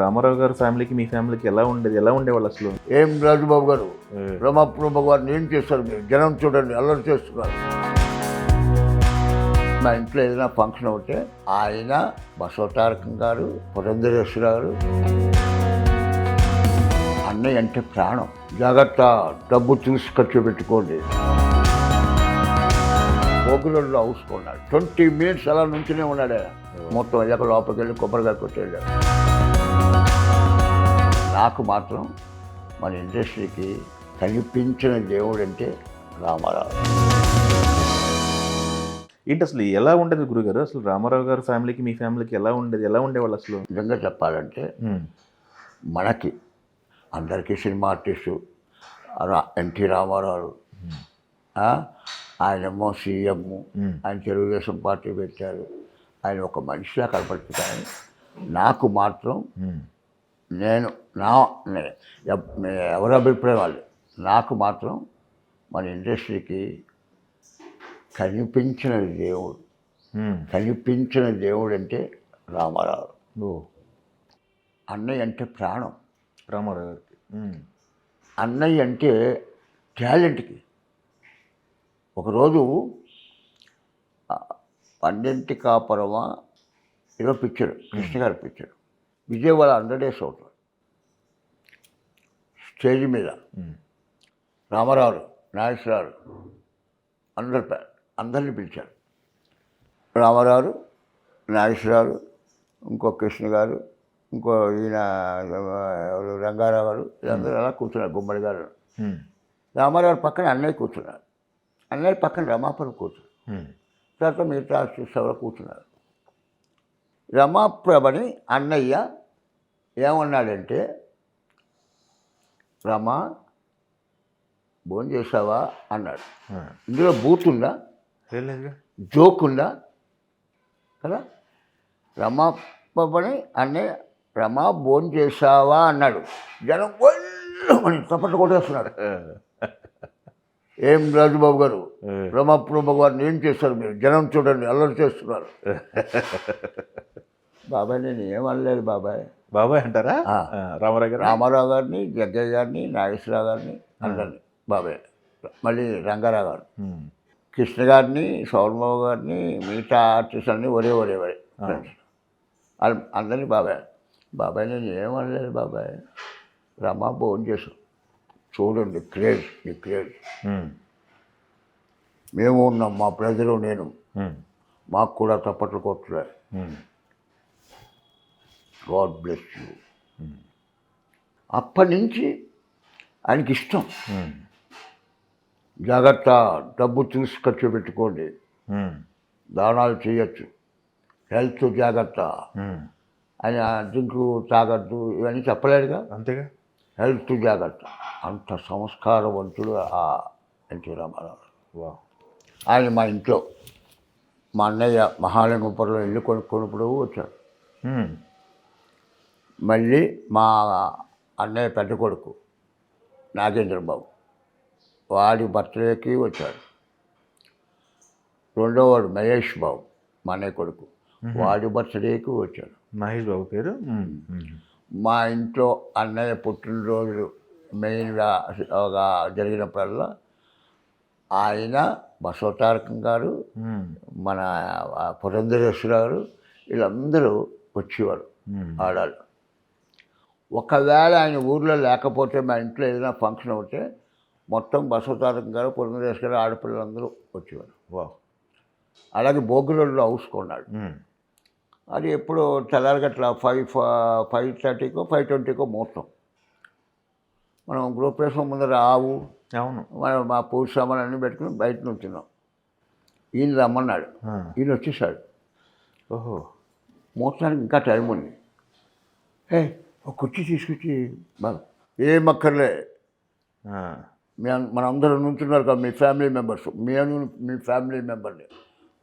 రామారావు గారి ఫ్యామిలీకి మీ ఫ్యామిలీకి ఎలా ఉండేది? ఎలా ఉండేవాళ్ళు అసలు? ఏం రాజుబాబు గారు, రమాప్రభ గారిని ఏం చేస్తారు మీరు? జనం చూడండి అల్లరి చేస్తున్నారు. మా ఇంట్లో ఏదైనా ఫంక్షన్ అవుతే ఆయన, బసవతారకం గారు, పురంధరేశ్వర గారు, అన్నయ్య అంటే ప్రాణం. జాగ్రత్త, డబ్బు చూసి ఖర్చు పెట్టుకోండి. పోగులలో హౌస్కున్నాడు. 20 minutes అలా నుంచునే ఉన్నాడు ఆయన. మొత్తం అయ్యాక లోపలికి వెళ్ళి కొబ్బరికాయ కొట్టేళ్ళాడు. నాకు మాత్రం మన ఇండస్ట్రీకి కనిపించిన దేవుడు అంటే రామారావు. ఏంటి అసలు ఎలా ఉండేది గురుగారు? అసలు రామారావు గారి ఫ్యామిలీకి మీ ఫ్యామిలీకి ఎలా ఉండేది? ఎలా ఉండేవాళ్ళు అసలు? నిజంగా చెప్పాలంటే మనకి అందరికీ సినిమా ఆర్టిస్టు ఎన్టీ రామారావు, ఆయనేమో సీఎం, ఆయన తెలుగుదేశం పార్టీ పెట్టారు. ఆయన ఒక మనిషిలా కనపడుతుంది. నాకు మాత్రం నేను ఎవరి అభిప్రాయం వాళ్ళు, నాకు మాత్రం మన ఇండస్ట్రీకి కనిపించిన దేవుడు, కనిపించిన దేవుడు అంటే రామారావు. అన్నయ్య అంటే ప్రాణం రామారావు గారికి. అన్నయ్య అంటే టాలెంట్కి. ఒకరోజు 12 కాపురమా ఏదో పిక్చర్, కృష్ణ గారి పిక్చర్, విజయవాడ 100 days అవుతుంది. స్టేజ్ మీద రామారావు, నాగేశ్వరరావు అందరిని పిలిచారు. రామారావు, నాగేశ్వరరావు, ఇంకో కృష్ణ గారు, ఇంకో ఈయన రంగారావు గారు, వీళ్ళందరూ అలా కూర్చున్నారు. గుమ్మడి గారు. రామారావు పక్కన అన్నయ్య కూర్చున్నారు. అన్నయ్య పక్కన రమాప్రభ కూర్చున్నారు. తర్వాత మిగతా ఆర్టిస్ట్ ఎవరో కూర్చున్నారు. రమాప్రభని అన్నయ్య ఏమన్నాడంటే, రమా భోజనం చేసావా అన్నాడు. ఇందులో బూత్ ఉందా, జోక్ ఉందా కదా? రమాప్రభని అన్నయ్య రమా భోజనం చేసావా అన్నాడు. జనం అని తప్పట్లు కొట్టేస్తున్నాడు. ఏం రాజుబాబు గారు, రమాప్రభ గారిని ఏం చేస్తారు మీరు? జనం చూడండి అల్లరి చేస్తున్నారు. బాబాయ్ నేను ఏమనలేదు బాబాయ్. బాబాయ్ అంటారా? రామారావు గారు, రామారావు గారిని, జగ్గయ్య గారిని, నాగేశ్వరరావు గారిని అందరినీ బాబాయ్. మళ్ళీ రంగారావు గారు, కృష్ణ గారిని, సౌరబాబు గారిని, మిగతా ఆర్టిస్ట్ అన్నీ ఒరే అందరినీ బాబాయ్. బాబాయ్ నేను ఏమనలేదు బాబాయ్. రమా భోజనం చేసాం చూడండి, క్రేజ్ నీ క్రేజ్. మేము ఉన్నాం, మా ప్రజలు, నేను, మాకు కూడా తప్పట్లు కొట్టలే. God bless you. అప్పటి నుంచి ఆయనకి ఇష్టం. జాగ్రత్త, డబ్బు చూసి ఖర్చు పెట్టుకోండి, దానాలు చేయొచ్చు, హెల్త్ జాగ్రత్త. ఆయన డ్రింకు తాగద్దు ఇవన్నీ చెప్పలేడుగా. అంతేగా, హెల్త్ జాగ్రత్త. అంత సంస్కారవంతుడు ఆ ఎన్టీ రామారావు. ఆయన మా ఇంట్లో, మా అన్నయ్య మహాలింగపురంలో ఇల్లు కొనుక్కున్నప్పుడు వచ్చాడు. మళ్ళీ మా అన్నయ్య పెద్ద కొడుకు నాగేంద్రబాబు, వాడి బర్త్డేకి వచ్చాడు. రెండోవాడు మహేష్ బాబు, మా అన్నయ్య కొడుకు, వాడి బర్త్డేకి వచ్చాడు. మహేష్ బాబు పేరు. మా ఇంట్లో అన్నయ్య పుట్టినరోజు మెయిన్గా జరిగినప్పుడల్లా ఆయన, బసవతారకం గారు, మన పురంధరేశ్వర గారు, వీళ్ళందరూ వచ్చేవారు ఆడాళ్ళు. ఒకవేళ ఆయన ఊర్లో లేకపోతే, మా ఇంట్లో ఏదైనా ఫంక్షన్ అవుతే మొత్తం బసవతారకం గారు, పురంధరేశ్వర గారు, ఆడపిల్లలందరూ వచ్చేవారు. అలాగే భోగిరోడ్లో హౌస్ కొన్నాడు. అది ఎప్పుడు తెల్లారగట్ల 5:30కో 5:20కో ముహూర్తం. మనం గృహప్రవేశం ముందర ఆవు, అవును, మనం మా పూజ సామాన్లు అన్నీ పెట్టుకుని బయట నుంచున్నాం. ఈయన రమ్మన్నాడు. ఈయన వచ్చేసాడు. ఓహో, ముహూర్తానికి ఇంకా టైం ఉంది. ఒక కుర్చీ తీసుకొచ్చి బాగా ఏం అక్కర్లే, మనందరూ నుంచున్నారు కదా మీ ఫ్యామిలీ మెంబర్స్, మీ ఫ్యామిలీ మెంబర్ని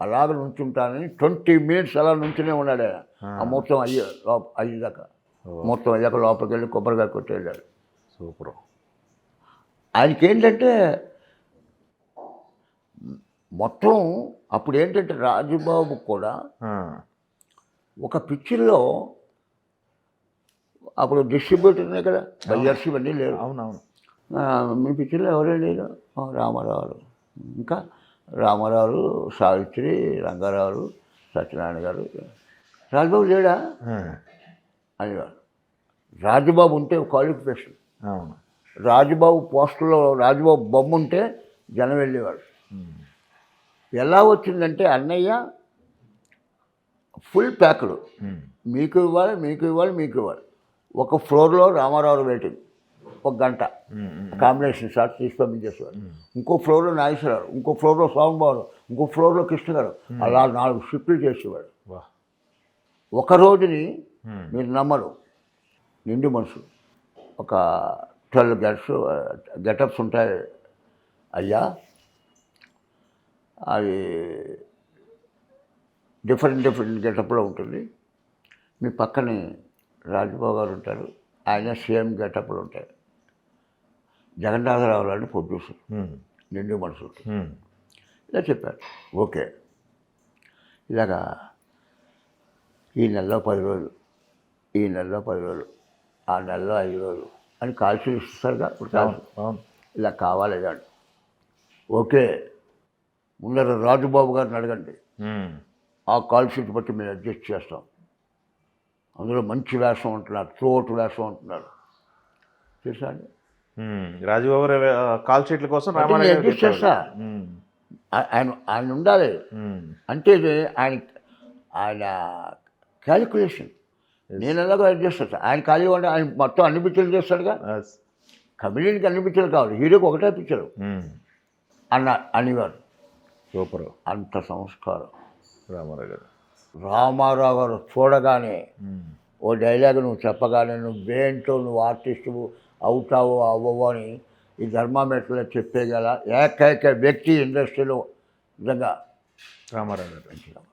అలాగ నుంచుంటానని 20 minutes అలా నుంచునే ఉన్నాడు ఆయన. ఆ మొత్తం అయ్యేదాకా, మొత్తం అయ్యాక లోపలికి వెళ్ళి కొబ్బరికాయ కొట్టేళ్ళాడు. సూపర్. ఆయనకి ఏంటంటే మొత్తం అప్పుడు ఏంటంటే రాజుబాబు కూడా ఒక పిక్చర్లో అప్పుడు డిస్ట్రిబ్యూటర్నే కదా, బయ్యర్స్ ఇవన్నీ లేరు. అవునవును. మీ పిక్చర్లో ఎవరే లేరు? రామారావు, ఇంకా రామారావు, సావిత్రి, రంగారావు, సత్యనారాయణ గారు. రాజబాబు లేడా అనేవారు. రాజబాబు ఉంటే క్వాలిఫికేషన్. అవును. రాజబాబు పోస్టర్లో రాజబాబు బొమ్మ ఉంటే జనం వెళ్ళేవాడు. ఎలా వచ్చిందంటే అన్నయ్య ఫుల్ ప్యాక్డ్, మీకు ఇవ్వాలి, మీకు ఇవ్వాలి, మీకు ఇవ్వాలి. ఒక ఫ్లోర్లో రామారావు వెయిటింగ్, 1 గంట కాంబినేషన్ షాట్ తీసి పంపించేసేవారు. ఇంకో ఫ్లోర్లో నాగేశ్వరరావు, ఇంకో ఫ్లోర్లో స్వామిబాబు, ఇంకో ఫ్లోర్లో కృష్ణ గారు, అలా 4 షిఫ్ట్లు చేసేవాడు. ఒక రోజుని మీరు నమ్మరు, నిండు మనుషులు ఒక 12 గెటప్స్ ఉంటాయి అయ్యా. అది డిఫరెంట్ గెటప్లో ఉంటుంది. మీ పక్కనే రాజబాబు గారు ఉంటారు, ఆయన సేమ్ గెటప్లు ఉంటాయి. జగన్నాథరావు లాంటి ప్రొడ్యూసర్, నిండు మనుషులు. ఇలా చెప్పారు. ఓకే, ఇలాగా ఈ నెలలో 10 రోజులు, ఈ నెలలో 10 రోజులు, ఆ నెలలో 5 రోజులు అని కాల్సి ఇస్తారుగా. ఇప్పుడు ఇలా కావాలి అండి. ఓకే, ముందర రాజుబాబు గారిని అడగండి, ఆ కాల్ షీట్ బట్టి మేము అడ్జస్ట్ చేస్తాం. అందులో మంచి వేషం ఉంటున్నారు, త్రోట్ వేషం ఉంటున్నారు, తెలుసా అండి. రాజుబాబు కాల్ షీట్ల కోసం అడ్జస్ట్ చేస్తా. ఆయన ఉండాలి అంటే ఆయన క్యాలిక్యులేషన్. నేను ఎలాగో అడ్జస్ట్ చేస్తాను. ఆయన ఖాళీ ఉంటే ఆయన మొత్తం అన్ని పిక్చర్లు చేస్తాడుగా. కమిడియన్కి అన్ని పిక్చర్లు కావాలి, హీరోకి ఒకటే పిక్చరు అనేవారు. సూపర్. అంత సంస్కారం రామారావు గారు. రామారావు గారు చూడగానే ఓ డైలాగ్ నువ్వు చెప్పగానే నువ్వేంటో, నువ్వు ఆర్టిస్టు అవుతావో అవ్వవో అని ఈ ధర్మామీటర్లో చెప్పేగల ఏకైక వ్యక్తి ఇండస్ట్రీలో నిజంగా రామారావు గారు.